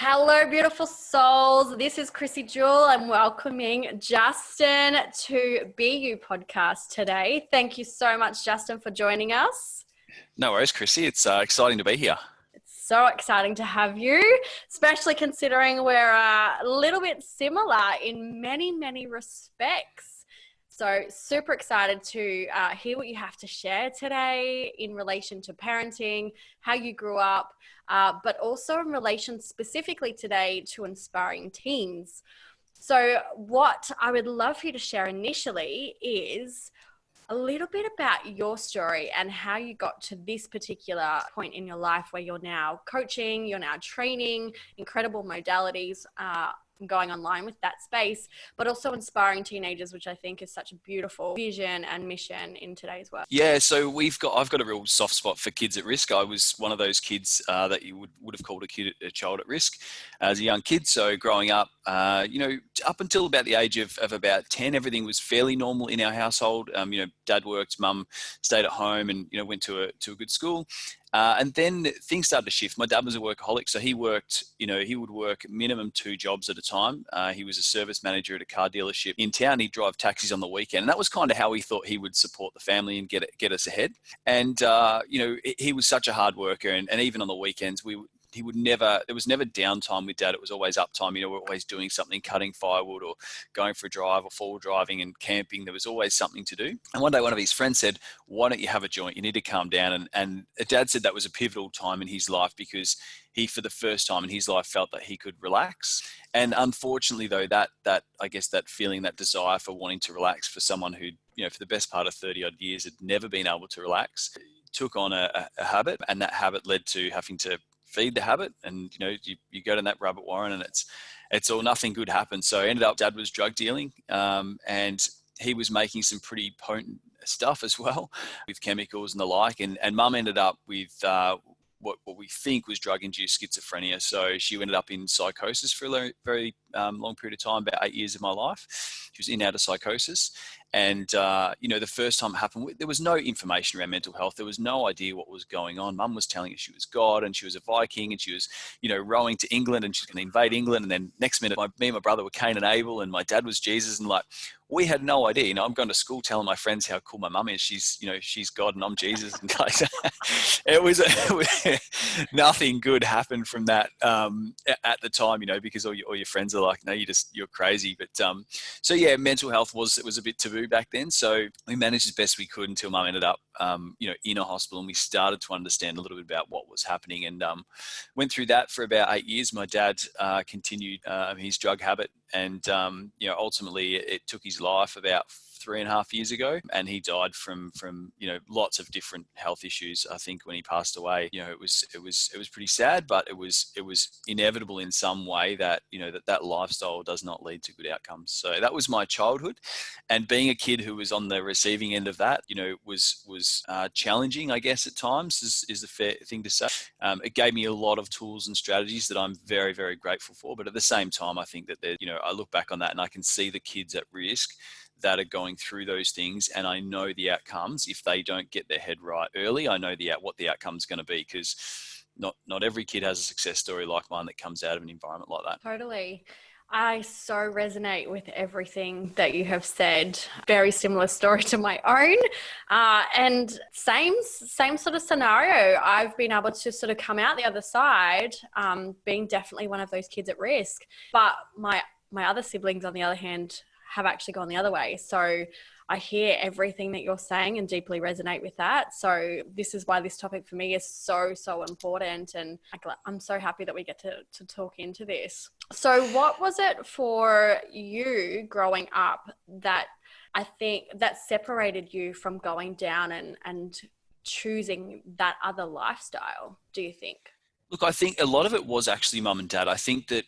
Hello, beautiful souls. This is Chrissy Jewell. I'm welcoming Justin to Be You podcast today. Thank you so much, Justin, for joining us. No worries, Chrissy. It's exciting to be here. It's so exciting to have you, especially considering we're a little bit similar in many, many respects. So super excited to hear what you have to share today in relation to parenting, how you grew up, but also in relation specifically today to inspiring teens. So what I would love for you to share initially is a little bit about your story and how you got to this particular point in your life where you're now coaching, you're now training, incredible modalities, going online with that space, but also inspiring teenagers, which I think is such a beautiful vision and mission in today's world. Yeah, so I've got a real soft spot for kids at risk. I was one of those kids that you would have called a child at risk as a young kid. So growing up, up until about the age of about 10, everything was fairly normal in our household. Dad worked, mum stayed at home, and went to a good school. And then things started to shift. My dad was a workaholic, so he worked, he would work minimum 2 jobs at a time. He was a service manager at a car dealership in town. He'd drive taxis on the weekend. And that was kind of how he thought he would support the family and get us ahead. And, he was such a hard worker. And even on the weekends, there was never downtime with Dad. It was always uptime. We're always doing something, cutting firewood or going for a drive or forward driving and camping. There was always something to do. And one day, one of his friends said, "Why don't you have a joint? You need to calm down." And Dad said that was a pivotal time in his life because he, for the first time in his life, felt that he could relax. And unfortunately, though, that feeling, that desire for wanting to relax for someone who, for the best part of 30 odd years had never been able to relax, took on a habit. And that habit led to having to feed the habit, and you go down that rabbit warren, and it's all, nothing good happens. So ended up, Dad was drug dealing, and he was making some pretty potent stuff as well with chemicals and the like, and Mum ended up with what we think was drug-induced schizophrenia. So she ended up in psychosis for a very long period of time, about 8 years of my life. She was in and out of psychosis. And, the first time it happened, there was no information around mental health. There was no idea what was going on. Mum was telling us she was God and she was a Viking and she was, rowing to England and she's going to invade England. And then next minute, me and my brother were Cain and Abel and my dad was Jesus. And we had no idea. I'm going to school telling my friends how cool my mum is. She's God and I'm Jesus. And it was nothing good happened from that at the time, because all your friends are like, no, you're crazy. But so yeah, mental health was a bit taboo back then. So we managed as best we could until Mum ended up, in a hospital, and we started to understand a little bit about what was happening, and went through that for about 8 years. My dad continued his drug habit, and ultimately it took his life about 3.5 years ago, and he died from lots of different health issues. I think when he passed away, it was pretty sad, but it was inevitable in some way that that lifestyle does not lead to good outcomes. So that was my childhood, and being a kid who was on the receiving end of that, was challenging, I guess, at times is the fair thing to say. It gave me a lot of tools and strategies that I'm very, very grateful for. But at the same time, I think that I look back on that and I can see the kids at risk that are going through those things, and I know the outcomes if they don't get their head right early. I know what the outcome's going to be, because not every kid has a success story like mine that comes out of an environment like that. Totally. I so resonate with everything that you have said. Very similar story to my own, and same sort of scenario. I've been able to sort of come out the other side, being definitely one of those kids at risk. But my other siblings, on the other hand, have actually gone the other way. So I hear everything that you're saying and deeply resonate with that. So this is why this topic for me is so, so important. And I'm so happy that we get to talk into this. So what was it for you growing up that I think that separated you from going down and choosing that other lifestyle, do you think? Look, I think a lot of it was actually Mum and Dad. I think that,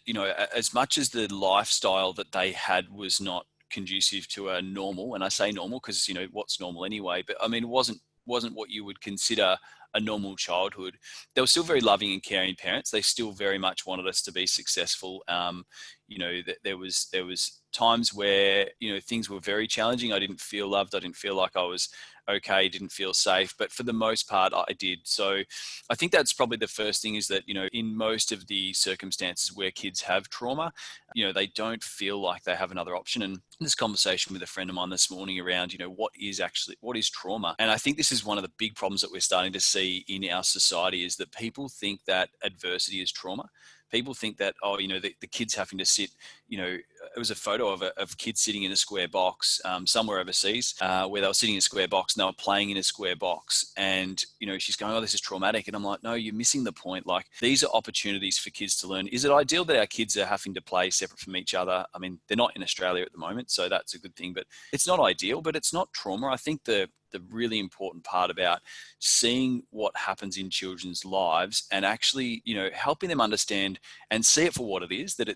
as much as the lifestyle that they had was not conducive to a normal, and I say normal because, what's normal anyway, but I mean, it wasn't what you would consider a normal childhood. They were still very loving and caring parents. They still very much wanted us to be successful. There was times where, things were very challenging. I didn't feel loved. I didn't feel like I was okay, didn't feel safe, but for the most part I did. So I think that's probably the first thing, is that, in most of the circumstances where kids have trauma, they don't feel like they have another option. And this conversation with a friend of mine this morning around, what is trauma? And I think this is one of the big problems that we're starting to see in our society, is that people think that adversity is trauma. People think that, the kids having to sit, it was a photo of kids sitting in a square box somewhere overseas, where they were sitting in a square box and they were playing in a square box. And, she's going, oh, this is traumatic. And I'm like, no, you're missing the point. Like, these are opportunities for kids to learn. Is it ideal that our kids are having to play separate from each other? I mean, they're not in Australia at the moment, so that's a good thing, but it's not ideal, but it's not trauma. I think the really important part about seeing what happens in children's lives and actually, helping them understand and see it for what it is, that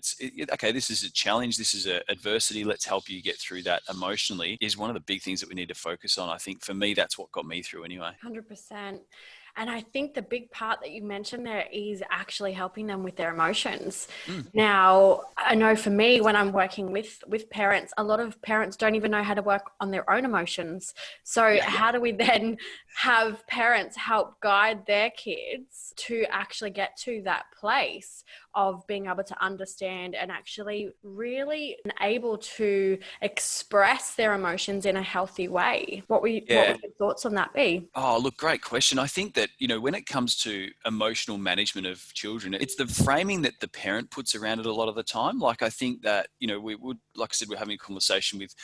okay, this is a challenge, this is a adversity, let's help you get through that emotionally, is one of the big things that we need to focus on. I think for me, that's what got me through anyway. 100%. And I think the big part that you mentioned there is actually helping them with their emotions. Now, I know for me, when I'm working with parents, a lot of parents don't even know how to work on their own emotions. So how do we then have parents help guide their kids to actually get to that place of being able to understand and actually really able to express their emotions in a healthy way? What would your thoughts on that be? Oh, look, great question. I think that, when it comes to emotional management of children, it's the framing that the parent puts around it a lot of the time. Like, I think that, we would, like I said, we're having a conversation with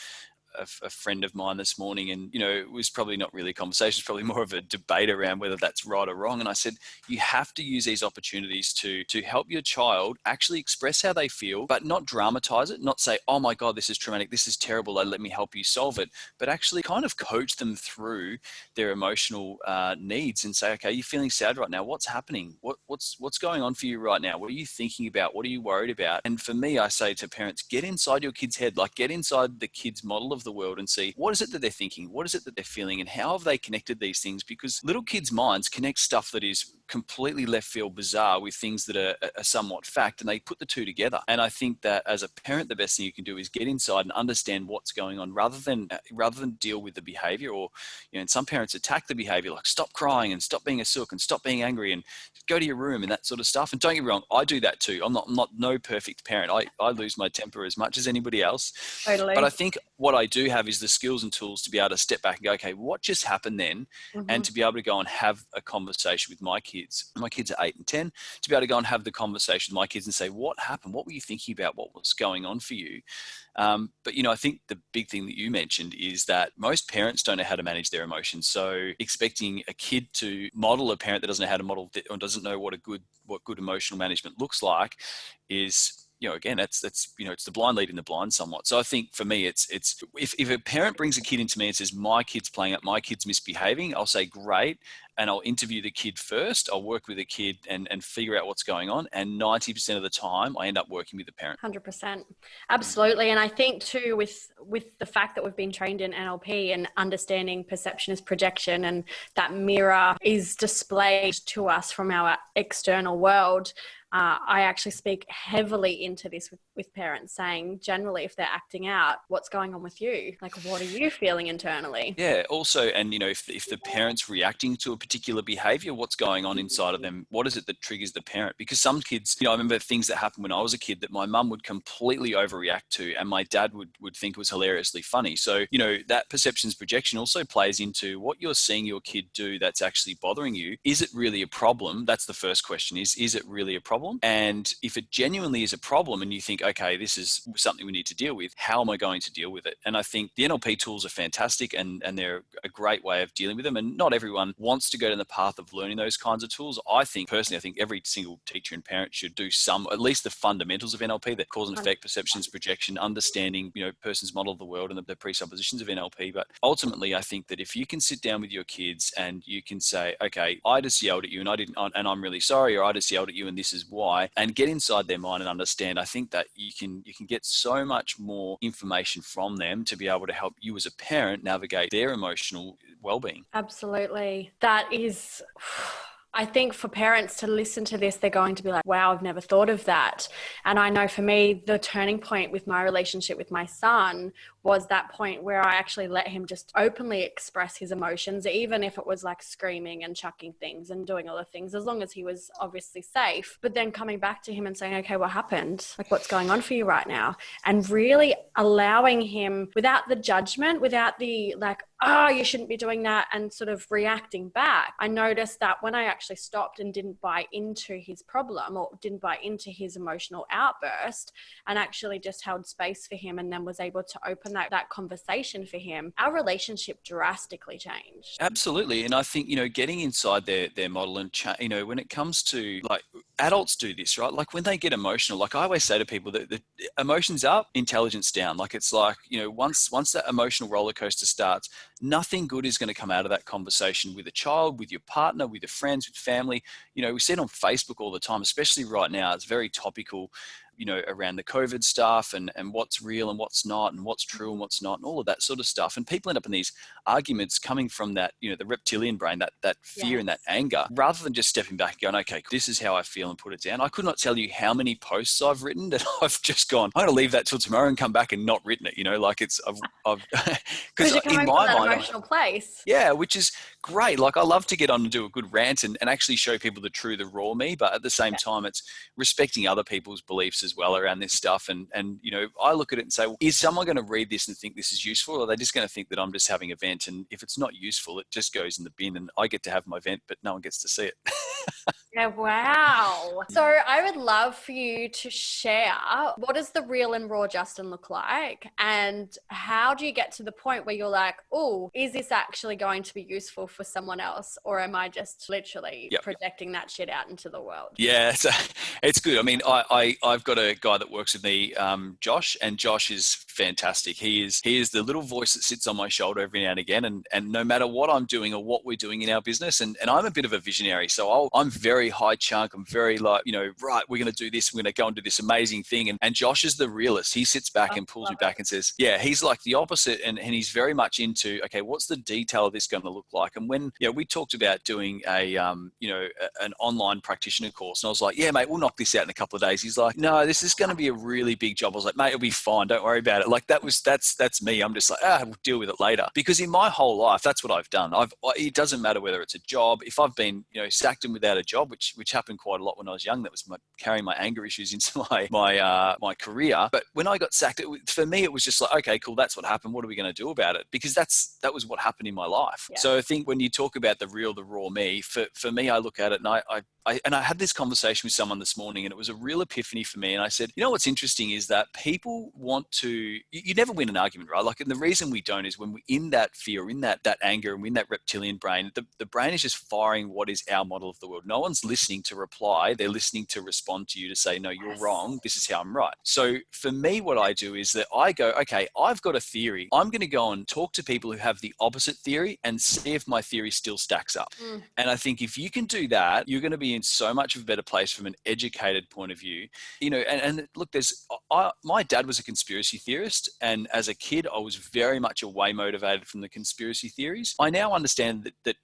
a friend of mine this morning, and it was probably not really a conversation, it's probably more of a debate around whether that's right or wrong. And I said, you have to use these opportunities to help your child actually express how they feel, but not dramatize it, not say, oh my God, this is traumatic, this is terrible, let me help you solve it, but actually kind of coach them through their emotional needs and say, okay, you're feeling sad right now, what's happening, what's going on for you right now, what are you thinking about, what are you worried about? And for me, I say to parents, get inside your kid's head, like get inside the kid's model of the world and see, what is it that they're thinking, what is it that they're feeling, and how have they connected these things? Because little kids' minds connect stuff that is completely left field bizarre with things that are somewhat fact, and they put the two together. And I think that as a parent, the best thing you can do is get inside and understand what's going on, rather than deal with the behavior. Or, and some parents attack the behavior, like stop crying and stop being a sook and stop being angry and go to your room and that sort of stuff. And don't get me wrong, I do that too. I'm not no perfect parent. I lose my temper as much as anybody else. Totally. But I think what I do have is the skills and tools to be able to step back and go, okay, what just happened then? And to be able to go and have a conversation with my kids. My kids are 8 and 10, to be able to go and have the conversation with my kids and say, what happened? What were you thinking about? What was going on for you? But, I think the big thing that you mentioned is that most parents don't know how to manage their emotions. So expecting a kid to model a parent that doesn't know how to model or doesn't know what good emotional management looks like is, again, that's it's the blind leading the blind somewhat. So I think for me, it's if a parent brings a kid into me and says, my kid's playing up, my kid's misbehaving, I'll say, great. And I'll interview the kid first. I'll work with the kid and figure out what's going on. And 90% of the time, I end up working with the parent. 100%. Absolutely. And I think too, with the fact that we've been trained in NLP and understanding perception is projection, and that mirror is displayed to us from our external world, I actually speak heavily into this with parents, saying generally, if they're acting out, what's going on with you? Like, what are you feeling internally? Yeah. Also, and if the parent's reacting to a particular behavior, what's going on inside of them? What is it that triggers the parent? Because some kids, I remember things that happened when I was a kid that my mum would completely overreact to, and my dad would think was hilariously funny. So, that perceptions projection also plays into what you're seeing your kid do that's actually bothering you. Is it really a problem? That's the first question. Is it really a problem? And if it genuinely is a problem and you think, okay, this is something we need to deal with, how am I going to deal with it? And I think the NLP tools are fantastic and they're a great way of dealing with them. And not everyone wants to go down the path of learning those kinds of tools. I think every single teacher and parent should do at least the fundamentals of NLP, that cause and effect, perceptions, projection, understanding, person's model of the world and the presuppositions of NLP. But ultimately, I think that if you can sit down with your kids and you can say, okay, I just yelled at you and I'm really sorry, or I just yelled at you and this is why, and get inside their mind and understand, I think that you can get so much more information from them to be able to help you as a parent navigate their emotional well-being. Absolutely. That is, I think for parents to listen to this, they're going to be like, wow, I've never thought of that. And I know for me, the turning point with my relationship with my son was that point where I actually let him just openly express his emotions, even if it was like screaming and chucking things and doing other things, as long as he was obviously safe. But then coming back to him and saying, okay, what happened? Like, what's going on for you right now? And really allowing him, without the judgment, without the like, oh, you shouldn't be doing that, and sort of reacting back. I noticed that when I actually stopped and didn't buy into his problem or didn't buy into his emotional outburst and actually just held space for him and then was able to open that conversation for him, our relationship drastically changed. Absolutely. And I think, getting inside their model and, when it comes to like adults do this, right? Like when they get emotional, like I always say to people that the emotions up, intelligence down. Like it's like, once that emotional roller coaster starts, nothing good is going to come out of that conversation with a child, with your partner, with your friends, with family. We see it on Facebook all the time, especially right now. It's very topical, around the COVID stuff and what's real and what's not and what's true and what's not and all of that sort of stuff. And people end up in these arguments coming from that, the reptilian brain, that fear and that anger, rather than just stepping back and going, okay, this is how I feel and put it down. I could not tell you how many posts I've written that I've just gone, I'm going to leave that till tomorrow and come back and not written it, like it's, I've because you're in coming my from that mind, emotional place. yeah, which is great. Like I love to get on and do a good rant and actually show people the raw me, but at the same time, it's respecting other people's beliefs as well around this stuff. And I look at it and say, well, is someone going to read this and think this is useful, or are they just going to think that I'm just having a vent? And if it's not useful, it just goes in the bin and I get to have my vent, but no one gets to see it. Yeah, wow. So I would love for you to share, what does the real and raw Justin look like? And how do you get to the point where you're like, oh, is this actually going to be useful for someone else? Or am I just literally projecting that shit out into the world? Yeah, it's good. I mean, I've got a guy that works with me, Josh, and Josh is fantastic. He is the little voice that sits on my shoulder every now and again. And no matter what I'm doing or what we're doing in our business, and I'm a bit of a visionary. So I'm very high chunk. I'm very like, right, we're going to do this. We're going to go and do this amazing thing. And Josh is the realist. He sits back and pulls me back and says, yeah, he's like the opposite. And he's very much into, okay, what's the detail of this going to look like? And when, we talked about doing an online practitioner course. And I was like, yeah, mate, we'll knock this out in a couple of days. He's like, no, this is going to be a really big job. I was like, mate, it'll be fine. Don't worry about it. Like that's me. I'm just like, we'll deal with it later. Because in my whole life, that's what I've done. It doesn't matter whether it's a job. If I've been, sacked and without a job, which happened quite a lot when I was young, that was carrying my anger issues into my career. But when I got sacked, for me, it was just like, okay, cool. That's what happened. What are we going to do about it? Because that was what happened in my life. Yeah. So I think when you talk about the raw me, for me, I look at it and I had this conversation with someone this morning, and it was a real epiphany for me. And I said, what's interesting is that people want to, you never win an argument, right? Like, and the reason we don't is when we're in that fear, in that anger, and we're in that reptilian brain, the brain is just firing what is our model of the world. No one's listening to reply. They're listening to respond to you to say, no, you're wrong. This is how I'm right. So for me, what I do is that I go, okay, I've got a theory. I'm going to go and talk to people who have the opposite theory and see if my theory still stacks up. And I think if you can do that, you're going to be in so much of a better place from an educated point of view. And look, my dad was a conspiracy theorist, and as a kid, I was very much away motivated from the conspiracy theories. I now understand that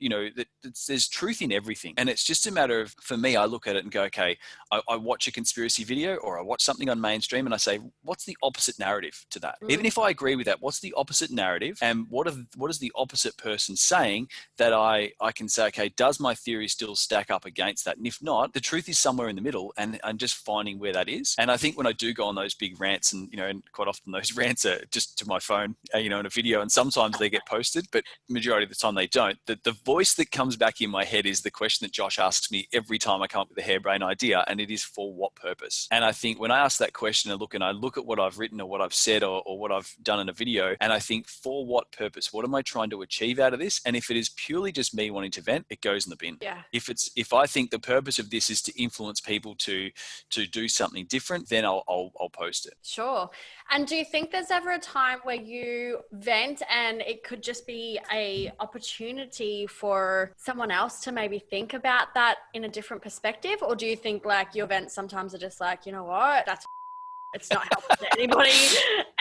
there's truth in everything, and it's just a matter of, for me, I look at it and go, okay, I watch a conspiracy video or I watch something on mainstream, and I say, what's the opposite narrative to that? Even if I agree with that, what's the opposite narrative, and what is the opposite person saying that I can say, okay, does my theory still stack up against that? And if not, the truth is somewhere in the middle, and I'm just finding where that is. And I think when I do go on those big rants, and and quite often those rants are just to my phone, in a video, and sometimes they get posted, but majority of the time they don't. The voice that comes back in my head is the question that Josh asks me every time I come up with a harebrained idea, and it is, for what purpose? And I think when I ask that question and I look at what I've written or what I've said or what I've done in a video, and I think, for what purpose? What am I trying to achieve out of this? And if it is purely just me wanting to vent, it goes in the bin. Yeah. If I think the purpose of this is to influence people to do something different, then I'll post it. Sure. And do you think there's ever a time where you vent and it could just be a opportunity for someone else to maybe think about that in a different perspective? Or do you think like your vents sometimes are just like, you know what, that's It's not helpful to anybody,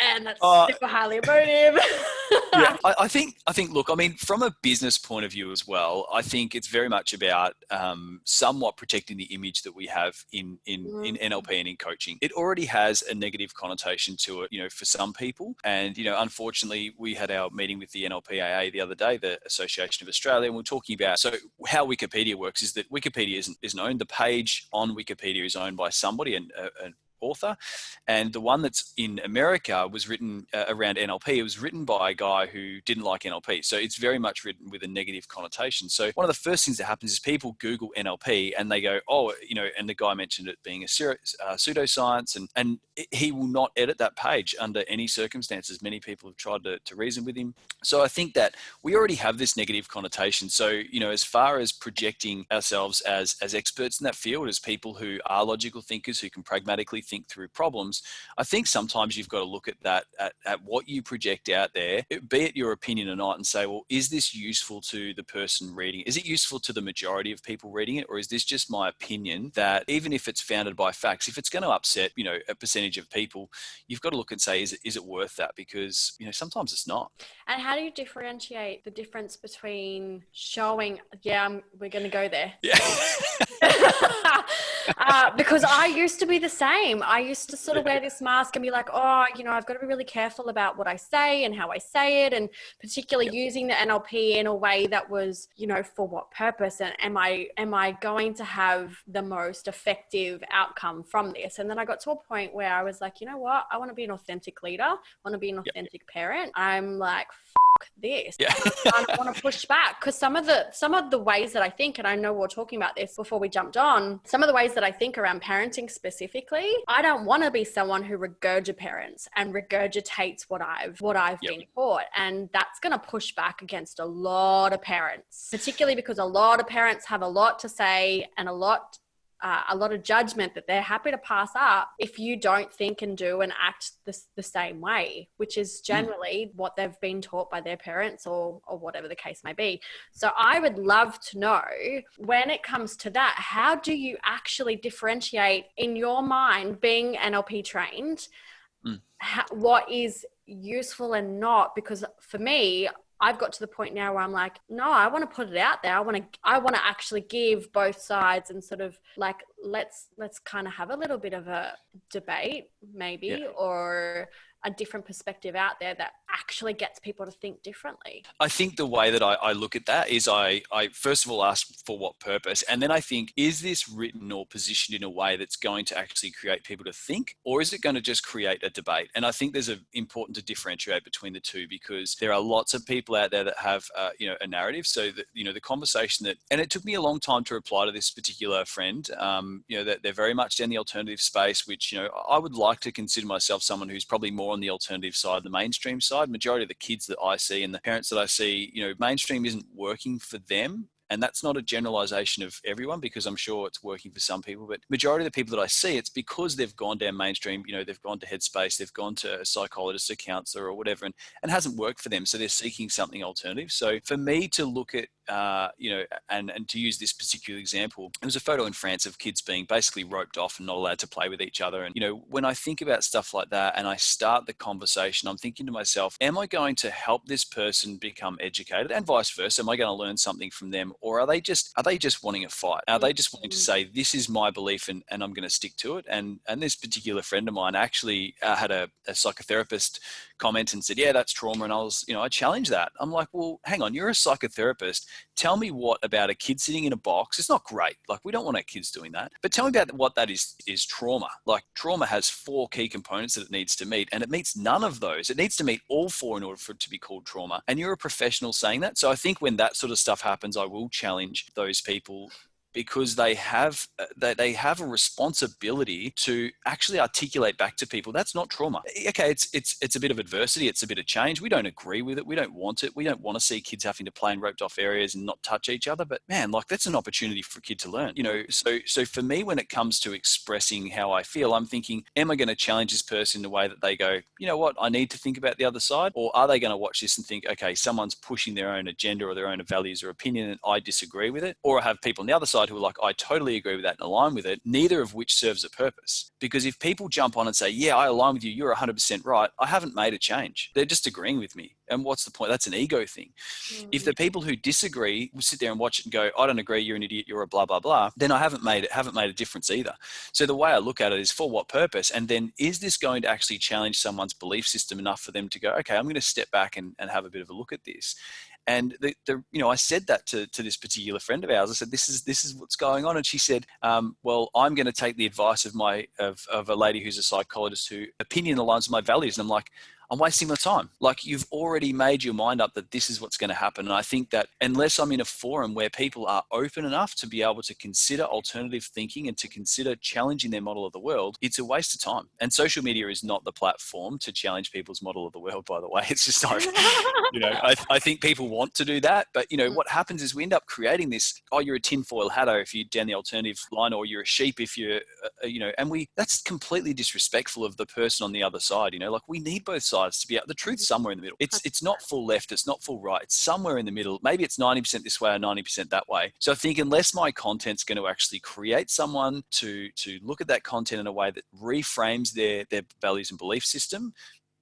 and that's Uh, super highly emotive. Yeah, I think. Look, I mean, from a business point of view as well, I think it's very much about somewhat protecting the image that we have in NLP and in coaching. It already has a negative connotation to it, for some people. And unfortunately, we had our meeting with the NLPAA the other day, the Association of Australia, and we're talking about how Wikipedia works is that Wikipedia isn't owned. The page on Wikipedia is owned by somebody, an author, and the one that's in America was written around NLP. It was written by a guy who didn't like NLP, so it's very much written with a negative connotation. So one of the first things that happens is people Google NLP and they go, oh, and the guy mentioned it being a pseudoscience, and he will not edit that page under any circumstances. Many people have tried to reason with him. So I think that we already have this negative connotation. So as far as projecting ourselves as experts in that field, as people who are logical thinkers who can pragmatically think through problems, I think sometimes you've got to look at that, at what you project out there, be it your opinion or not, and say, well, is this useful to the person reading it? Is it useful to the majority of people reading it? Or is this just my opinion that, even if it's founded by facts, if it's going to upset, a percentage of people, you've got to look and say, is it worth that? Because, sometimes it's not. And how do you differentiate the difference between showing, we're going to go there. Yeah. Because I used to be the same. I used to sort of wear this mask and be like, oh, I've got to be really careful about what I say and how I say it, and particularly using the NLP in a way that was, for what purpose, and am I going to have the most effective outcome from this? And then I got to a point where I was like, you know what? I want to be an authentic leader. I want to be an authentic parent. I'm like, this. Yeah. I don't want to push back, because some of the ways that I think, and I know we were talking about this before we jumped on, some of the ways that I think around parenting specifically, I don't want to be someone who regurgitates and regurgitates what I've been taught, and that's going to push back against a lot of parents, particularly because a lot of parents have a lot to say and a lot of judgment that they're happy to pass up if you don't think and do and act the same way, which is generally what they've been taught by their parents or whatever the case may be. So I would love to know, when it comes to that, how do you actually differentiate in your mind, being NLP trained, what is useful and not? Because for me, I've got to the point now where I'm like, no, I want to put it out there. I want to actually give both sides and sort of like, let's kind of have a little bit of a debate maybe, or a different perspective out there that actually gets people to think differently. I think the way that I look at that is I first of all ask for what purpose, and then I think, is this written or positioned in a way that's going to actually create people to think, or is it going to just create a debate? And I think there's important to differentiate between the two, because there are lots of people out there that have a narrative. So that the conversation that, and it took me a long time to reply to this particular friend, that they're very much down the alternative space, which I would like to consider myself someone who's probably more on the alternative side, the mainstream side. Majority of the kids that I see and the parents that I see, mainstream isn't working for them. And that's not a generalization of everyone, because I'm sure it's working for some people, but majority of the people that I see, it's because they've gone down mainstream, they've gone to Headspace, they've gone to a psychologist, a counselor or whatever, and hasn't worked for them. So they're seeking something alternative. So for me to look at, and to use this particular example, there was a photo in France of kids being basically roped off and not allowed to play with each other. And, when I think about stuff like that and I start the conversation, I'm thinking to myself, am I going to help this person become educated, and vice versa? Am I going to learn something from them? Or are they just wanting a fight? Are they just wanting to say, this is my belief and I'm going to stick to it? And this particular friend of mine actually had a psychotherapist comment and said, yeah, that's trauma. And I challenged that. I'm like, well, hang on, you're a psychotherapist. Tell me what about a kid sitting in a box? It's not great. Like, we don't want our kids doing that. But tell me about what that is trauma. Like, trauma has 4 key components that it needs to meet, and it meets none of those. It needs to meet all 4 in order for it to be called trauma. And you're a professional saying that. So I think when that sort of stuff happens, I will challenge those people, because they have a responsibility to actually articulate back to people, that's not trauma. Okay, it's a bit of adversity, it's a bit of change. We don't agree with it. We don't want it. We don't want to see kids having to play in roped off areas and not touch each other. But man, like, that's an opportunity for a kid to learn. So for me, when it comes to expressing how I feel, I'm thinking, am I going to challenge this person in a way that they go, you know what, I need to think about the other side? Or are they going to watch this and think, okay, someone's pushing their own agenda or their own values or opinion and I disagree with it? Or I have people on the other side side who are like, I totally agree with that and align with it, neither of which serves a purpose. Because if people jump on and say, yeah, I align with you, you're 100% right, I haven't made a change. They're just agreeing with me. And what's the point? That's an ego thing. If the people who disagree will sit there and watch it and go, I don't agree, you're an idiot, you're a blah, blah, blah, then I haven't made a difference either. So the way I look at it is, for what purpose? And then, is this going to actually challenge someone's belief system enough for them to go, okay, I'm going to step back and have a bit of a look at this. And I said that to this particular friend of ours. I said, this is what's going on. And she said, well, I'm going to take the advice of a lady who's a psychologist whose opinion aligns with my values. And I'm like, I'm wasting my time. Like, you've already made your mind up that this is what's going to happen. And I think that unless I'm in a forum where people are open enough to be able to consider alternative thinking and to consider challenging their model of the world, it's a waste of time. And social media is not the platform to challenge people's model of the world, by the way. It's just like, I think people want to do that. But, what happens is we end up creating this, oh, you're a tinfoil hatter if you're down the alternative line, or you're a sheep if you're, that's completely disrespectful of the person on the other side. Like, we need both sides to be out. The truth's somewhere in the middle. It's not full left. It's not full right. It's somewhere in the middle. Maybe it's 90% this way or 90% that way. So I think unless my content's going to actually create someone to look at that content in a way that reframes their values and belief system,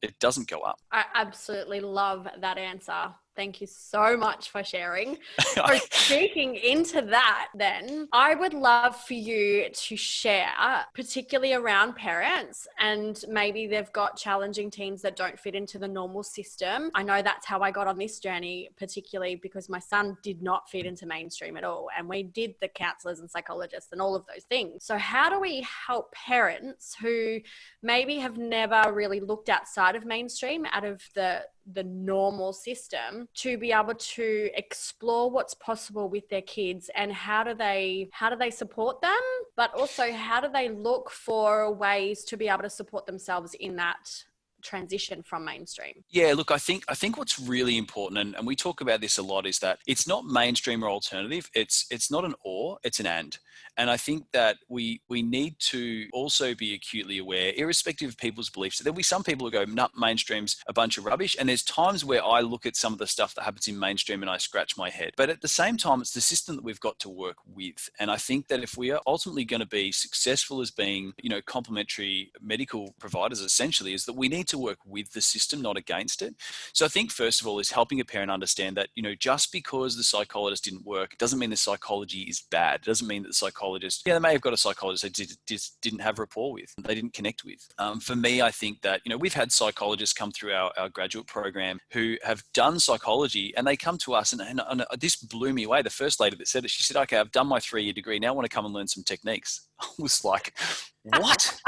it doesn't go up. I absolutely love that answer. Thank you so much for sharing. So speaking into that, then, I would love for you to share, particularly around parents, and maybe they've got challenging teens that don't fit into the normal system. I know that's how I got on this journey, particularly because my son did not fit into mainstream at all. And we did the counselors and psychologists and all of those things. So how do we help parents who maybe have never really looked outside of mainstream, out of the normal system, to be able to explore what's possible with their kids? And how do they support them, but also how do they look for ways to be able to support themselves in that transition from mainstream? Yeah, look, I think what's really important, and we talk about this a lot, is that it's not mainstream or alternative. It's not an or, it's an and. And I think that we need to also be acutely aware, irrespective of people's beliefs. There'll be some people who go, no, mainstream's a bunch of rubbish. And there's times where I look at some of the stuff that happens in mainstream and I scratch my head. But at the same time, it's the system that we've got to work with. And I think that if we are ultimately going to be successful as being, complementary medical providers, essentially, is that we need to work with the system, not against it. So I think, first of all, is helping a parent understand that, just because the psychologist didn't work, doesn't mean the psychology is bad. It doesn't mean that the psychologist, they may have got a psychologist they just didn't have rapport with, they didn't connect with. For me, I think that, we've had psychologists come through our graduate program who have done psychology, and they come to us, and this blew me away. The first lady that said it, she said, okay, I've done my 3-year degree. Now I want to come and learn some techniques. I was like, what?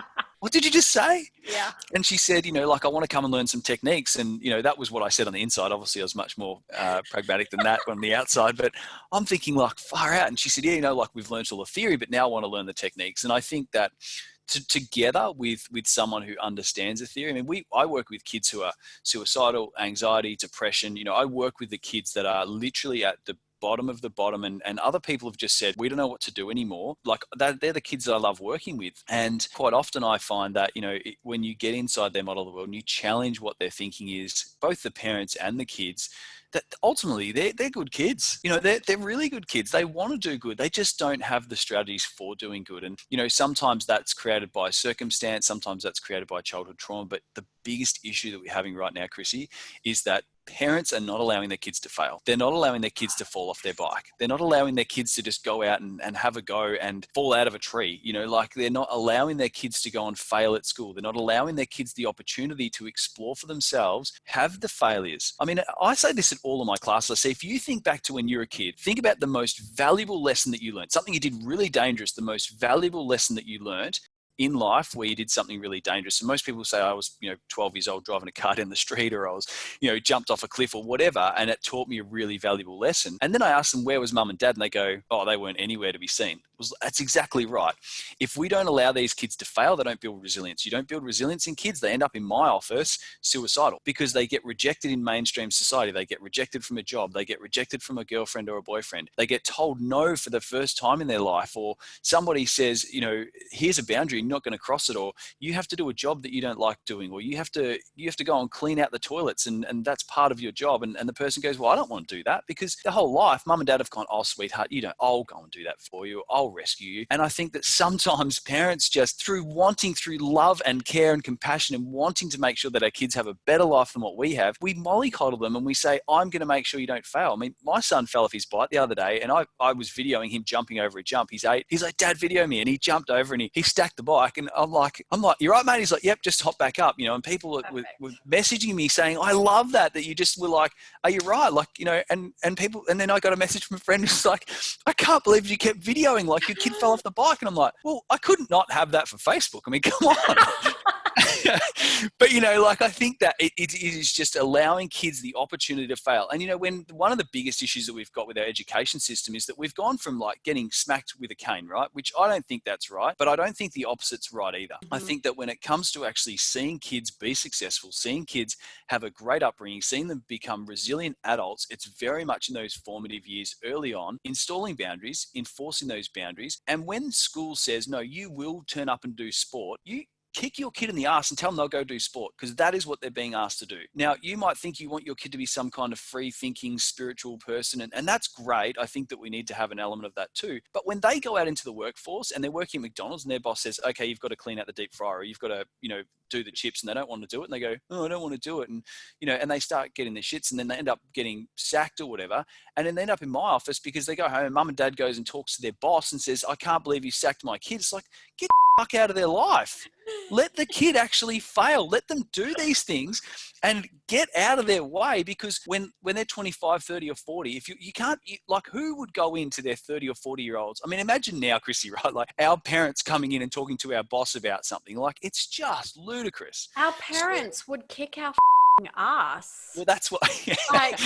What did you just say? Yeah. And she said, I want to come and learn some techniques. And, that was what I said on the inside. Obviously, I was much more pragmatic than that on the outside. But I'm thinking, like, far out. And she said, yeah, we've learned all the theory, but now I want to learn the techniques. And I think that together with someone who understands the theory, I work with kids who are suicidal, anxiety, depression. I work with the kids that are literally at the bottom of the bottom, and other people have just said, we don't know what to do anymore. Like, they're the kids that I love working with. And quite often I find that, when you get inside their model of the world and you challenge what their thinking is, both the parents and the kids, that ultimately they're good kids. They're really good kids. They want to do good. They just don't have the strategies for doing good. And, sometimes that's created by circumstance. Sometimes that's created by childhood trauma. But the biggest issue that we're having right now, Chrissy, is that parents are not allowing their kids to fail. They're not allowing their kids to fall off their bike. They're not allowing their kids to just go out and have a go and fall out of a tree. They're not allowing their kids to go and fail at school. They're not allowing their kids the opportunity to explore for themselves, have the failures. I say this at all of my classes. I say, if you think back to when you were a kid, think about the most valuable lesson that you learned, something you did really dangerous, the most valuable lesson that you learned in life where you did something really dangerous. And most people say, I was, 12 years old driving a car down the street, or I was, jumped off a cliff or whatever. And it taught me a really valuable lesson. And then I asked them, where was mum and dad? And they go, oh, they weren't anywhere to be seen. That's exactly right. If we don't allow these kids to fail, they don't build resilience. You don't build resilience in kids, they end up in my office suicidal, because they get rejected in mainstream society. They get rejected from a job. They get rejected from a girlfriend or a boyfriend. They get told no for the first time in their life, or somebody says, here's a boundary, you're not going to cross it, or you have to do a job that you don't like doing, or you have to go and clean out the toilets, and that's part of your job. And the person goes, well, I don't want to do that, because their whole life, mum and dad have gone, oh, sweetheart, I'll go and do that for you. I'll rescue you. And I think that sometimes parents just through love and care and compassion and wanting to make sure that our kids have a better life than what we have, we mollycoddle them and we say, I'm going to make sure you don't fail. I mean, my son fell off his bike the other day, and I was videoing him jumping over a jump. He's 8. He's like, Dad, video me. And he jumped over and he stacked the bike. And I'm like, you're right, mate. He's like, yep, just hop back up. And people were messaging me saying, I love that you just were like, are you right? Like, and people, and then I got a message from a friend who's like, I can't believe you kept videoing, like your kid fell off the bike. And I'm like, well, I couldn't not have that for Facebook. I mean, come on. But, I think that it is just allowing kids the opportunity to fail. And, when one of the biggest issues that we've got with our education system is that we've gone from like getting smacked with a cane, right? Which I don't think that's right, but I don't think the opposite's right either. Mm-hmm. I think that when it comes to actually seeing kids be successful, seeing kids have a great upbringing, seeing them become resilient adults, it's very much in those formative years early on, installing boundaries, enforcing those boundaries. And when school says, no, you will turn up and do sport, you kick your kid in the ass and tell them they'll go do sport, because that is what they're being asked to do. Now, you might think you want your kid to be some kind of free-thinking, spiritual person, and that's great. I think that we need to have an element of that too. But when they go out into the workforce and they're working at McDonald's and their boss says, okay, you've got to clean out the deep fryer, or you've got to, do the chips, and they don't want to do it, and they go, oh, I don't want to do it. And, and they start getting their shits, and then they end up getting sacked or whatever. And then they end up in my office because they go home and mum and dad goes and talks to their boss and says, I can't believe you sacked my kid. It's like, get the fuck out of their life. Let the kid actually fail. Let them do these things and get out of their way, because when they're 25, 30 or 40, if you can't, like, who would go into their 30 or 40-year-olds? I mean, imagine now, Chrissy, right? Like our parents coming in and talking to our boss about something. Like, it's just ludicrous. Our parents would kick our ass. Well, that's what. Like,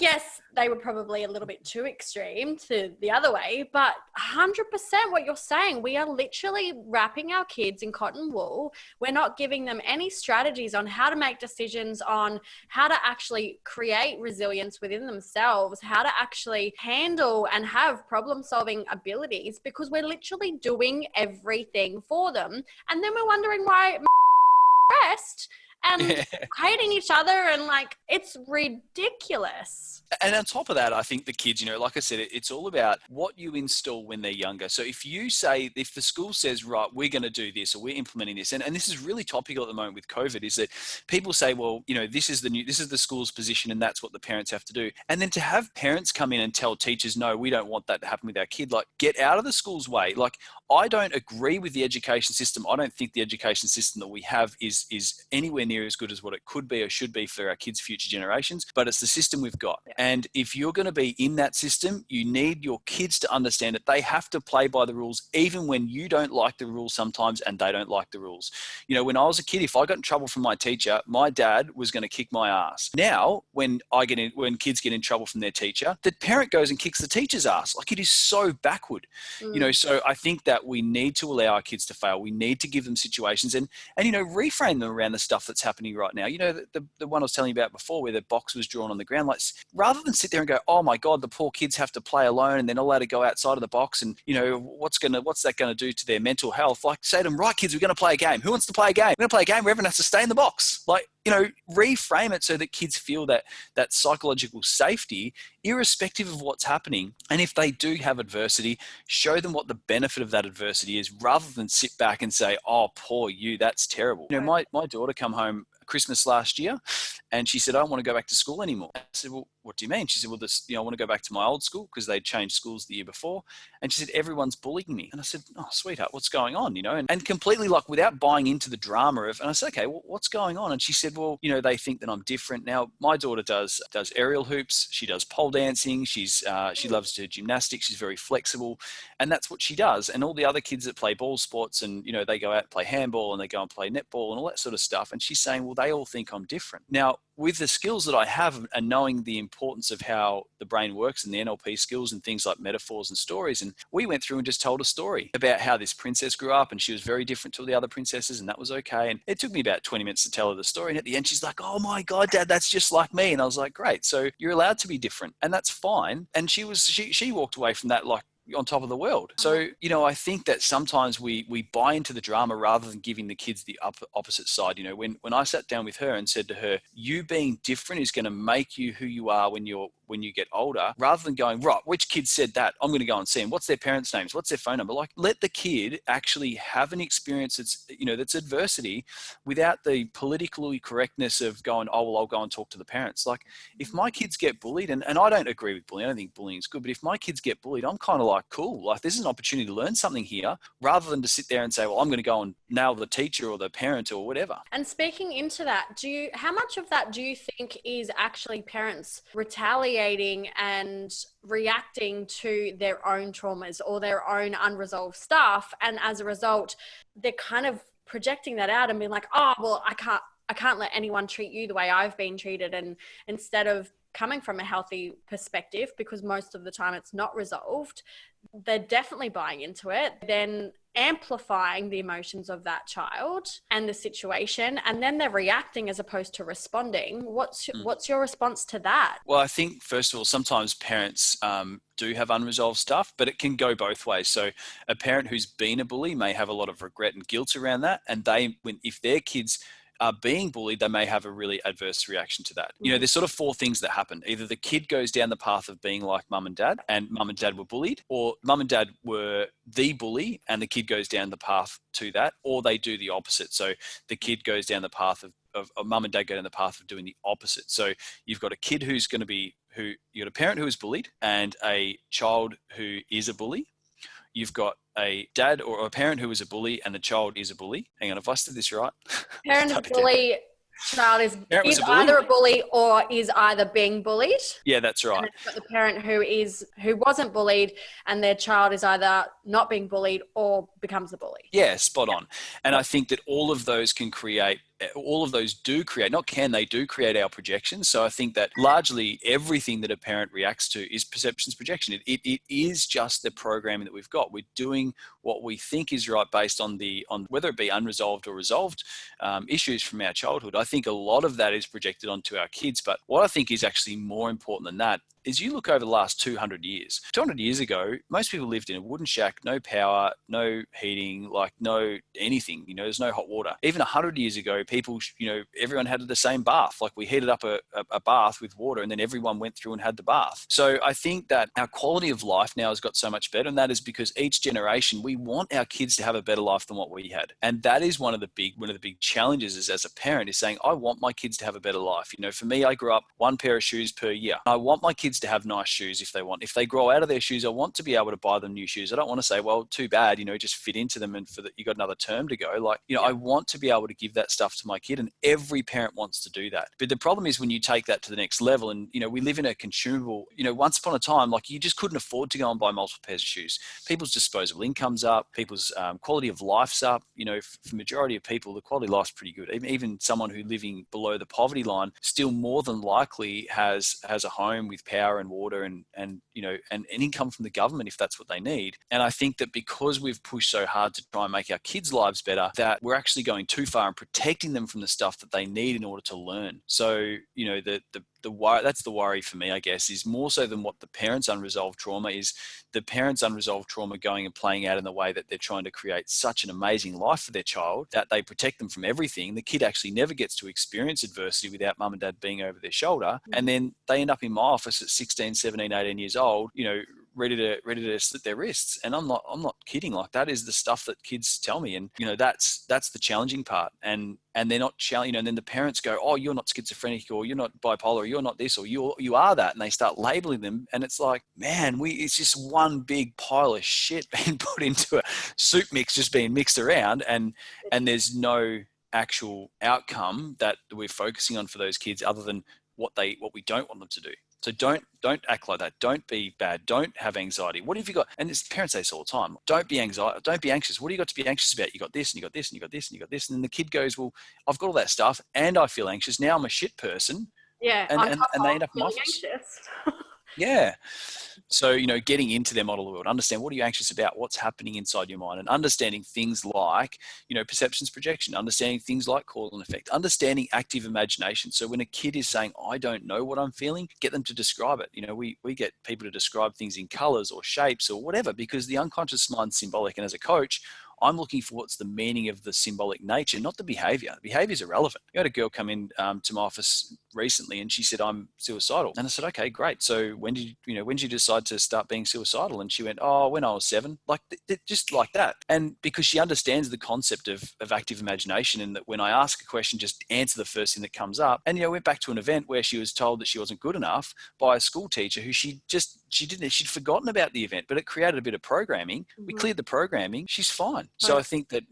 yes, they were probably a little bit too extreme to the other way, but 100% what you're saying, we are literally wrapping our kids in cotton wool. We're not giving them any strategies on how to make decisions, on how to actually create resilience within themselves, how to actually handle and have problem-solving abilities, because we're literally doing everything for them. And then we're wondering why rest and hating each other, and like, it's ridiculous. And on top of that, I think the kids, like I said, it's all about what you install when they're younger. So if the school says, right, we're going to do this, or we're implementing this, and this is really topical at the moment with COVID, is that people say, well, this is the school's position and that's what the parents have to do. And then to have parents come in and tell teachers, no, we don't want that to happen with our kid, like, get out of the school's way. Like, I don't agree with the education system. I don't think the education system that we have is anywhere near as good as what it could be or should be for our kids' future generations, but it's the system we've got. And if you're going to be in that system, you need your kids to understand that they have to play by the rules, even when you don't like the rules sometimes and they don't like the rules. When I was a kid, if I got in trouble from my teacher, my dad was going to kick my ass. Now, when kids get in trouble from their teacher, the parent goes and kicks the teacher's ass. Like, it is so backward. So I think that we need to allow our kids to fail. We need to give them situations and reframe them around the stuff that's happening right now. The one I was telling you about before, where the box was drawn on the ground, like, rather than sit there and go, oh my God, the poor kids have to play alone and they're not allowed to go outside of the box, and what's that going to do to their mental health? Like, say to them, right, kids, we're going to play a game. Who wants to play a game? We're going to play a game where everyone has to stay in the box. Like, reframe it so that kids feel that psychological safety, irrespective of what's happening. And if they do have adversity, show them what the benefit of that adversity is, rather than sit back and say, oh, poor you, that's terrible. My daughter come home Christmas last year, and she said, I don't want to go back to school anymore. I said, well, what do you mean? She said, well, I want to go back to my old school, because they'd changed schools the year before. And she said, everyone's bullying me. And I said, oh, sweetheart, what's going on? And completely, like, without buying into the drama of, and I said, okay, well, what's going on? And she said, well, they think that I'm different. Now, my daughter does aerial hoops. She does pole dancing. She loves to do gymnastics. She's very flexible, and that's what she does. And all the other kids that play ball sports, and, they go out and play handball, and they go and play netball and all that sort of stuff. And she's saying, well, they all think I'm different. Now, with the skills that I have, and knowing the importance of how the brain works and the NLP skills and things like metaphors and stories, and we went through and just told a story about how this princess grew up, and she was very different to the other princesses, and that was okay. And it took me about 20 minutes to tell her the story. And at the end, she's like, oh my God, Dad, that's just like me. And I was like, great. So you're allowed to be different, and that's fine. And she walked away from that like, on top of the world. So, you know, I think that sometimes we buy into the drama rather than giving the kids the opposite side. You know, when I sat down with her and said to her, you being different is going to make you who you are when you get older, rather than going, right, which kid said that? I'm going to go and see them. What's their parents' names? What's their phone number? Like, let the kid actually have an experience that's, you know, that's adversity, without the politically correctness of going, oh, well, I'll go and talk to the parents. Like, if my kids get bullied, and I don't agree with bullying, I don't think bullying is good, but if my kids get bullied, I'm kind of like, cool, like this is an opportunity to learn something here, rather than to sit there and say, well, I'm going to go and nail the teacher or the parent or whatever. And speaking into that, how much of that do you think is actually parents retaliating and reacting to their own traumas or their own unresolved stuff, and as a result they're kind of projecting that out and being like, oh, well, I can't let anyone treat you the way I've been treated, and instead of coming from a healthy perspective, because most of the time it's not resolved, they're definitely buying into it, then amplifying the emotions of that child and the situation, and then they're reacting as opposed to responding. What's your response to that? Well, I think, first of all, sometimes parents do have unresolved stuff, but it can go both ways. So a parent who's been a bully may have a lot of regret and guilt around that, and if their kids are being bullied, they may have a really adverse reaction to that. You know, there's sort of four things that happen. Either the kid goes down the path of being like mum and dad were bullied, or mum and dad were the bully and the kid goes down the path to that, or they do the opposite. So the kid goes down the path of mum and dad go down the path of doing the opposite. So you've got a kid you got a parent who is bullied and a child who is a bully. You've got a dad or a parent who is a bully and the child is a bully. Hang on, if I said this right. Parent is bully, child is either a bully or is either being bullied. Yeah, that's right. And it's got the parent who wasn't bullied, and their child is either not being bullied or becomes a bully. Yeah, spot on. And I think that all of those do create our projections. So I think that largely everything that a parent reacts to is perceptions projection. It is just the programming that we've got. We're doing what we think is right based on whether it be unresolved or resolved issues from our childhood. I think a lot of that is projected onto our kids. But what I think is actually more important than that is you look over the last 200 years. 200 years ago, most people lived in a wooden shack, no power, no heating, like no anything, you know, there's no hot water. Even 100 years ago, people, you know, everyone had the same bath. Like we heated up a bath with water and then everyone went through and had the bath. So I think that our quality of life now has got so much better, and that is because each generation, we want our kids to have a better life than what we had. And that is one of the big challenges is, as a parent, is saying, I want my kids to have a better life. You know, for me, I grew up one pair of shoes per year. I want my kids to have nice shoes if they want. If they grow out of their shoes, I want to be able to buy them new shoes. I don't want to say, well, too bad, you know, just fit into them and you got another term to go. Like, you know, I want to be able to give that stuff to my kid, and every parent wants to do that. But the problem is when you take that to the next level, and, you know, we live in a consumable, you know, once upon a time, like you just couldn't afford to go and buy multiple pairs of shoes. People's disposable income's up, people's quality of life's up. You know, for the majority of people, the quality of life's pretty good. Even someone who living below the poverty line still more than likely has a home with power and water and you know, and income from the government if that's what they need. And I think that because we've pushed so hard to try and make our kids' lives better, that we're actually going too far and protecting them from the stuff that they need in order to learn. So, you know, that's the worry for me, I guess, is more so than what the parents' unresolved trauma is. The parents' unresolved trauma going and playing out in the way that they're trying to create such an amazing life for their child that they protect them from everything. The kid actually never gets to experience adversity without mum and dad being over their shoulder. And then they end up in my office at 16, 17, 18 years old, you know, ready to slit their wrists. And I'm not kidding. Like, that is the stuff that kids tell me. And, you know, that's the challenging part. And they're not challenging, you know, and then the parents go, oh, you're not schizophrenic, or you're not bipolar, or you're not this, or you are that. And they start labeling them. And it's like, man, it's just one big pile of shit being put into a soup mix, just being mixed around. And there's no actual outcome that we're focusing on for those kids other than what we don't want them to do. So don't act like that. Don't be bad. Don't have anxiety. What have you got? And parents say this all the time. Don't be anxious. What do you got to be anxious about? You got this and you got this and you got this and you got this. And then the kid goes, well, I've got all that stuff and I feel anxious. Now I'm a shit person. Yeah. And they end up in my office. Yeah. So, getting into their model of the world, understand what are you anxious about, what's happening inside your mind, and understanding things like, perceptions, projection, understanding things like cause and effect, understanding active imagination. So when a kid is saying, I don't know what I'm feeling, get them to describe it. We get people to describe things in colors or shapes or whatever, because the unconscious mind's symbolic. And as a coach, I'm looking for what's the meaning of the symbolic nature, not the behavior. The behavior is irrelevant. We had a girl come in to my office recently, and she said, I'm suicidal. And I said, okay, great. So when did you decide to start being suicidal? And she went, oh, when I was 7, like just like that. And because she understands the concept of active imagination, and that when I ask a question, just answer the first thing that comes up. And, went back to an event where she was told that she wasn't good enough by a school teacher who she'd forgotten about the event, but it created a bit of programming. We cleared the programming. She's fine. So I think that,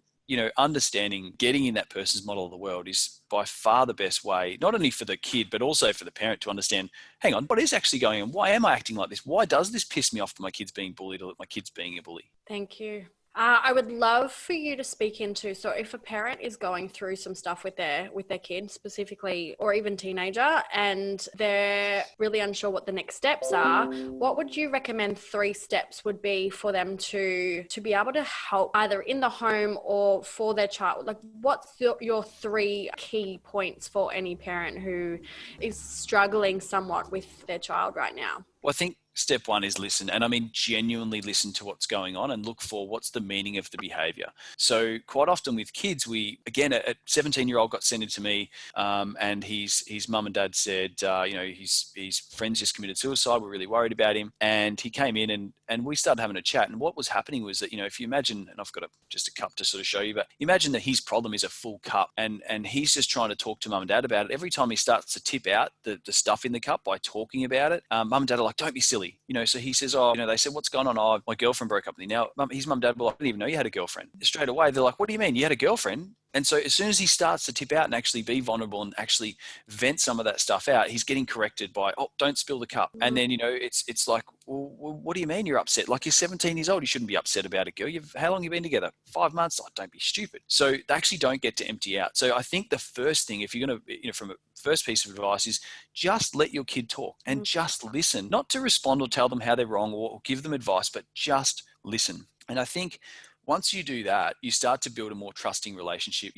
understanding, getting in that person's model of the world is by far the best way, not only for the kid, but also for the parent to understand, hang on, what is actually going on? Why am I acting like this? Why does this piss me off that my kid's being bullied, or that my kid's being a bully? Thank you. I would love for you to speak into, so if a parent is going through some stuff with their kid specifically, or even teenager, and they're really unsure what the next steps are, what would you recommend 3 steps would be for them to be able to help either in the home or for their child? Like, what's your 3 key points for any parent who is struggling somewhat with their child right now? Well, I think step 1 is listen. And I mean, genuinely listen to what's going on and look for what's the meaning of the behavior. So quite often with kids, a 17-year-old got sent into me, and his mum and dad said, his friends just committed suicide. We're really worried about him. And he came in and we started having a chat. And what was happening was that, if you imagine, and I've got just a cup to sort of show you, but imagine that his problem is a full cup, and he's just trying to talk to mum and dad about it. Every time he starts to tip out the stuff in the cup by talking about it, mum and dad are like, don't be silly. So he says, they said, what's going on? Oh, my girlfriend broke up with me. Now, his mum and dad were like, I didn't even know you had a girlfriend. Straight away, they're like, what do you mean? You had a girlfriend? And so as soon as he starts to tip out and actually be vulnerable and actually vent some of that stuff out, he's getting corrected by, oh, don't spill the cup. And then, it's like, well, what do you mean you're upset? Like, you're 17 years old. You shouldn't be upset about a girl. How long have you been together? 5 months? Oh, don't be stupid. So they actually don't get to empty out. So I think the first thing, if you're going to, from a first piece of advice, is just let your kid talk and just listen, not to respond or tell them how they're wrong or give them advice, but just listen. And I think once you do that, you start to build a more trusting relationship,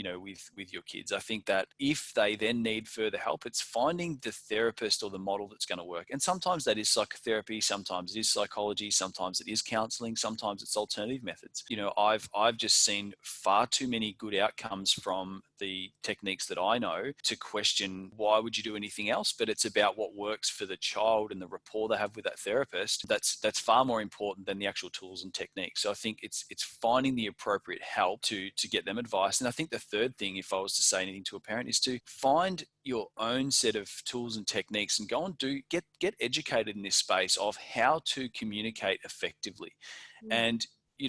with your kids. I think that if they then need further help, it's finding the therapist or the model that's going to work. And sometimes that is psychotherapy, sometimes it is psychology, sometimes it is counseling, sometimes it's alternative methods. I've just seen far too many good outcomes from the techniques that I know to question why would you do anything else, but it's about what works for the child and the rapport they have with that therapist. That's far more important than the actual tools and techniques. So I think it's finding the appropriate help to get them advice. And I think the third thing, if I was to say anything to a parent, is to find your own set of tools and techniques and go and get educated in this space of how to communicate effectively. And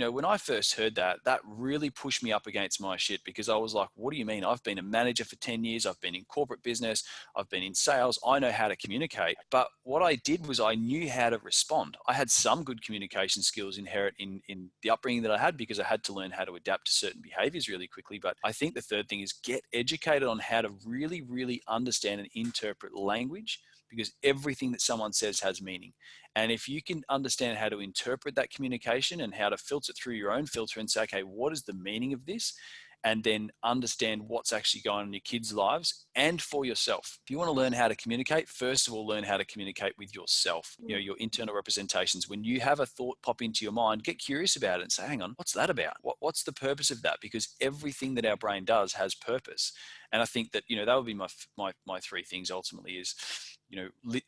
when I first heard that really pushed me up against my shit, because I was like, what do you mean? I've been a manager for 10 years. I've been in corporate business. I've been in sales. I know how to communicate. But what I did was I knew how to respond. I had some good communication skills inherent in the upbringing that I had, because I had to learn how to adapt to certain behaviors really quickly. But I think the third thing is get educated on how to really, really understand and interpret language, because everything that someone says has meaning. And if you can understand how to interpret that communication and how to filter it through your own filter and say, okay, what is the meaning of this? And then understand what's actually going on in your kids' lives and for yourself. If you want to learn how to communicate, first of all, learn how to communicate with yourself, your internal representations. When you have a thought pop into your mind, get curious about it and say, hang on, what's that about? What's the purpose of that? Because everything that our brain does has purpose. And I think that, that would be my 3 things ultimately is,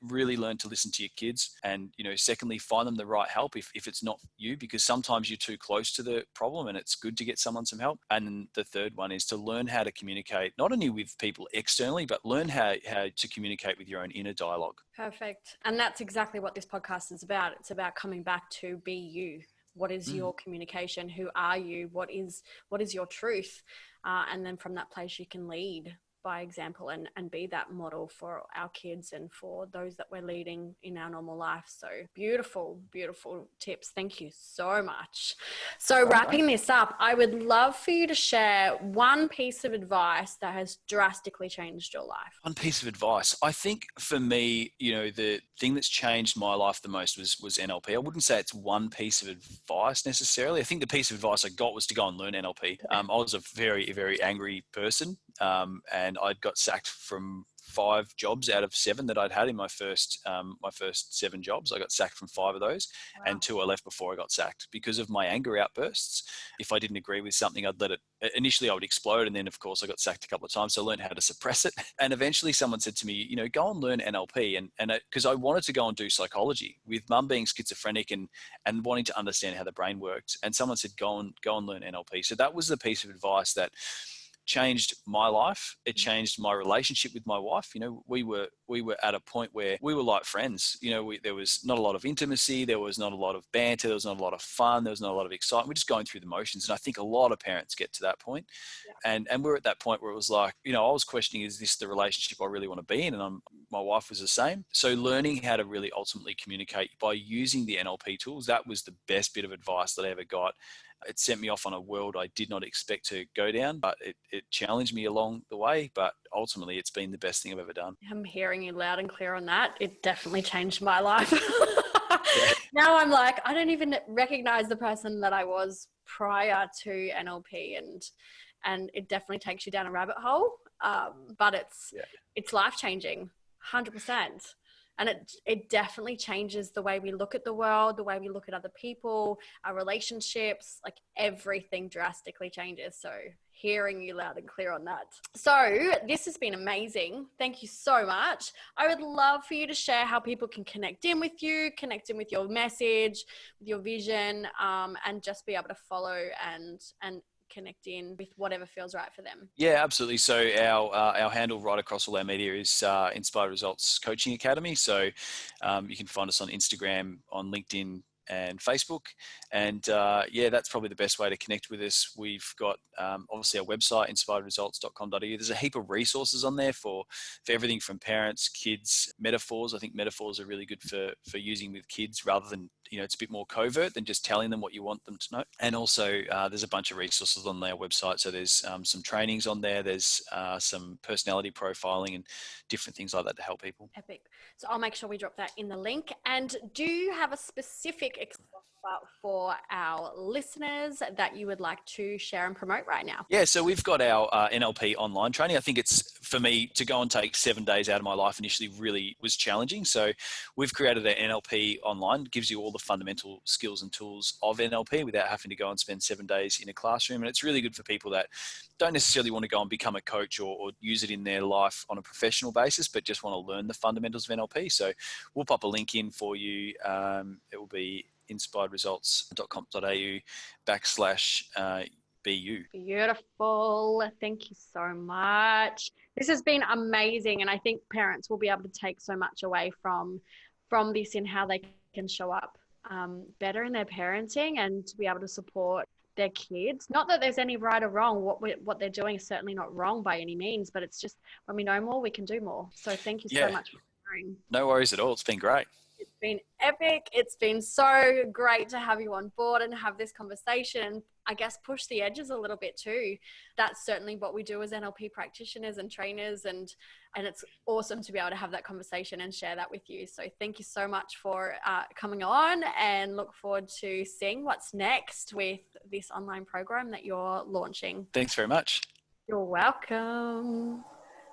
really learn to listen to your kids. And, secondly, find them the right help if it's not you, because sometimes you're too close to the problem and it's good to get someone some help. And the third one is to learn how to communicate, not only with people externally, but learn how to communicate with your own inner dialogue. Perfect. And that's exactly what this podcast is about. It's about coming back to be you. What is your communication? Who are you? What is your truth? And then from that place you can lead. by example and be that model for our kids and for those that we're leading in our normal life. So beautiful, beautiful tips. Thank you so much. So wrapping this up, I would love for you to share one piece of advice that has drastically changed your life. One piece of advice. I think for me, the thing that's changed my life the most was NLP. I wouldn't say it's one piece of advice necessarily. I think the piece of advice I got was to go and learn NLP. I was a very, very angry person, and I'd got sacked from 5 jobs out of 7 that I'd had in my first 7 jobs. I got sacked from 5 of those, and 2 I left before I got sacked because of my anger outbursts. If I didn't agree with something, I'd let it. Initially, I would explode, and then of course I got sacked a couple of times, so I learned how to suppress it. And eventually, someone said to me, go and learn NLP, and because I wanted to go and do psychology with Mum being schizophrenic and wanting to understand how the brain worked. And someone said, go and learn NLP. So that was the piece of advice that changed my life. It changed my relationship with my wife. We were at a point where we were like friends. There was not a lot of intimacy. There was not a lot of banter. There was not a lot of fun. There was not a lot of excitement. We're just going through the motions. And I think a lot of parents get to that point. Yeah. And we're at that point where it was like, I was questioning, is this the relationship I really want to be in? And my wife was the same. So learning how to really ultimately communicate by using the NLP tools, that was the best bit of advice that I ever got. It sent me off on a world I did not expect to go down, but it challenged me along the way. But ultimately, it's been the best thing I've ever done. I'm hearing you loud and clear on that. It definitely changed my life. Now I'm like, I don't even recognize the person that I was prior to NLP, and it definitely takes you down a rabbit hole. But it's life-changing, 100%. And it definitely changes the way we look at the world, the way we look at other people, our relationships, like everything drastically changes. So hearing you loud and clear on that. So this has been amazing. Thank you so much. I would love for you to share how people can connect in with you, connect in with your message, with your vision, and just be able to follow and connect in with whatever feels right for them. Yeah, absolutely. So our handle right across all our media is Inspired Results Coaching Academy. So you can find us on Instagram, on LinkedIn, and Facebook. And that's probably the best way to connect with us. We've got obviously our website, inspiredresults.com.au. There's a heap of resources on there for everything from parents, kids, metaphors. I think metaphors are really good for using with kids rather than, it's a bit more covert than just telling them what you want them to know. And also there's a bunch of resources on our website. So there's some trainings on there. There's some personality profiling and different things like that to help people. Epic. So I'll make sure we drop that in the link. And do you have a specific for our listeners that you would like to share and promote right now? Yeah, so we've got our NLP online training. I think it's, for me, to go and take 7 days out of my life initially really was challenging. So we've created an NLP online. It gives you all the fundamental skills and tools of NLP without having to go and spend 7 days in a classroom. And it's really good for people that don't necessarily want to go and become a coach or use it in their life on a professional basis, but just want to learn the fundamentals of NLP. So we'll pop a link in for you. It will be inspiredresults.com.au/BU. Beautiful. Thank you so much. This has been amazing. And I think parents will be able to take so much away from this in how they can show up better in their parenting and to be able to support their kids. Not that there's any right or wrong. What they're doing is certainly not wrong by any means, but it's just when we know more, we can do more. So thank you so much for sharing. No worries at all. It's been great. It's been epic. It's been so great to have you on board and have this conversation. I guess push the edges a little bit too. That's certainly what we do as NLP practitioners and trainers, and it's awesome to be able to have that conversation and share that with you. So thank you so much for coming on, and look forward to seeing what's next with this online program that you're launching. Thanks very much. You're welcome.